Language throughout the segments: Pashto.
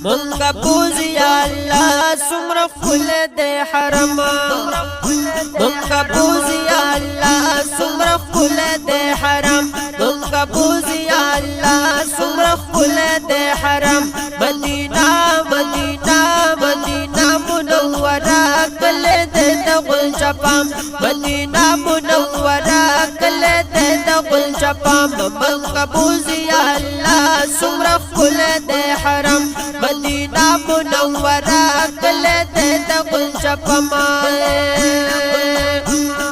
منگا بوزی یا اللہ سمر خل دے حرم منگا بوزی یا اللہ سمر خل دے حرم منگا بوزی یا اللہ سمر خل دے حرم مدینہ مدینہ مدینہ منورہ کل دے دغل چپام مدینہ منورہ کل دے دغل چپام منگا بوزی یا اللہ سمر خل دے حرم مدینہ منورہ کل دے دغل چپام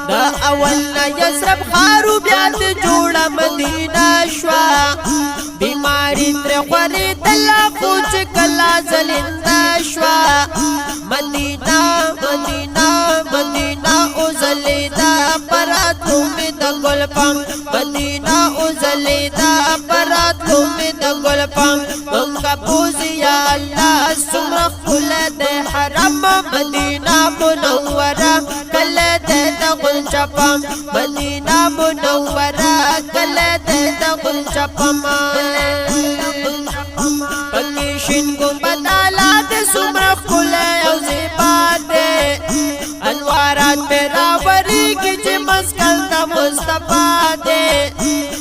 دا اولنا یسرب خارو بیات جوڑا مدینہ شوا بیماری تر خوری دلا خوچ کلا زلندہ شوا مدینہ مدینہ مدینہ ازلیدہ پراتو میں دا گل پام مدینہ ازلیدہ پراتو میں دا گل پام منگا بوزی یا اللہ سمر خل دے حرم مدینہ منورہ کل دے دا گل چپام مدینہ منورہ کل دے دا گل چپام پکیشن گنبد آلات سمر خل او زیبات دے انوارات پہ راوری کی چی مسکل دا مصطفیٰ دے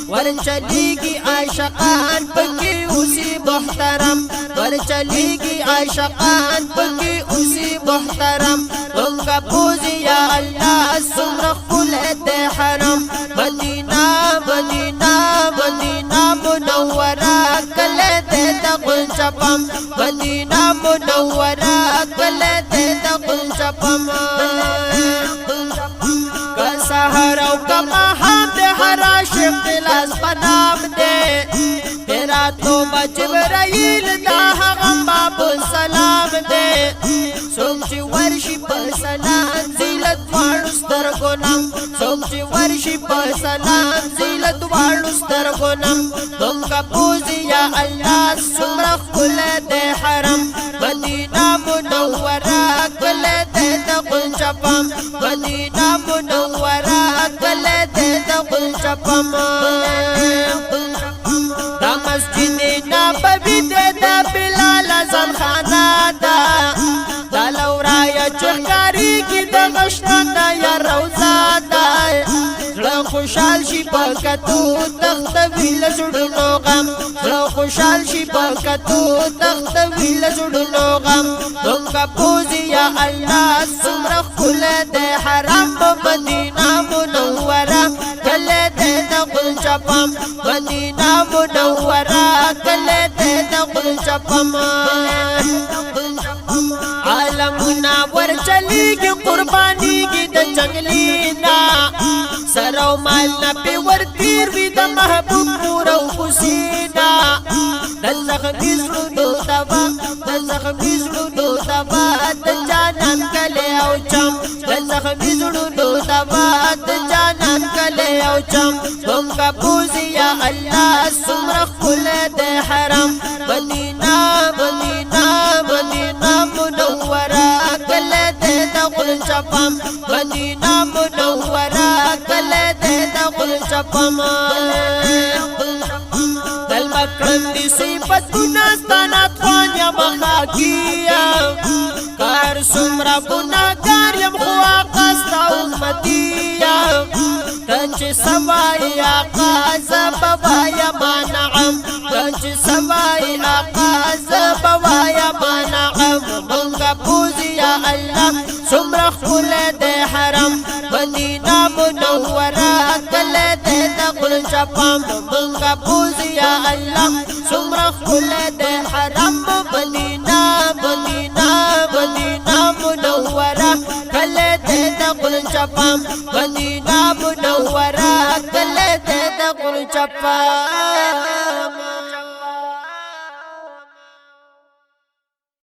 ور چلی گی عاشقان پکی اسی محترم ور چلی گی عاشقان پکی اسی محترم منگا بوزی یا اللہ سمر خل دے حرم مدینہ مدینہ مدینہ منورہ کل دے دغل چپم مدینہ منورہ کل دے دغل چپم کا سحر او کا مہام دے ہر عاشق دلاس پنام دے تیرا توبہ جبرائیل دا حغم باب السلام دے سوچ ورشی پسلام زیلت وارستر گنم سوچ ورشی پسلام زیلت وارستر گنم منگا بوزی یا اللہ سمر خل دے حرم مدینہ منورہ کل دے دغل چپم مدینہ منورہ کل دے دغل چپم دا مسجد نبوی دے دا بلال ازم خانہ دا دا لورایا چخکاری کی دا غشتن دا یا روزہ دا زڑا خوشحال شی پاکتو تخت ویل زڑنو غم زڑا خوشحال شی پاکتو تخت ویل زڑنو غم منگا بوزی یا اللہ سمر خل دے حرم مدینہ منورہ کل دے دغل چپم مدینہ منورہ کل دے دغل چپم عالمنا ور چلی گی قربانی گی دا جنگلینا سرو مالنا پی ور تیر وی دا محبوب پورو کسینا دا زخمی زلو دوا دا زخمی زلو دوا دا جانان کلے او چم دا زخمی زلو دوا دا جانان کلے او چم منگا بوزی یا اللہ سمر خل دے حرم مدینہ مدینہ مدینہ منورہ کل دے دغل چپم مدینہ منورہ کل دے دغل چپم دل مکرم دی صفت گناستانا توان یا مخاکیا کار سمرا گناہگار یم خوا قصد امتیا تنچ سوائی آقا زبوایا مانعم تنچ سوائی آقا زبوایا مانعم منگا بوزی یا اللہ سمر خل دے حرم مدینہ منورہ کل دے دغل چپم منگا بوزی یا اللہ سمر خل دے حرم مدینہ مدینہ مدینہ منورہ کل دے دغل چپم مدینہ منورہ کل دے دغل چپم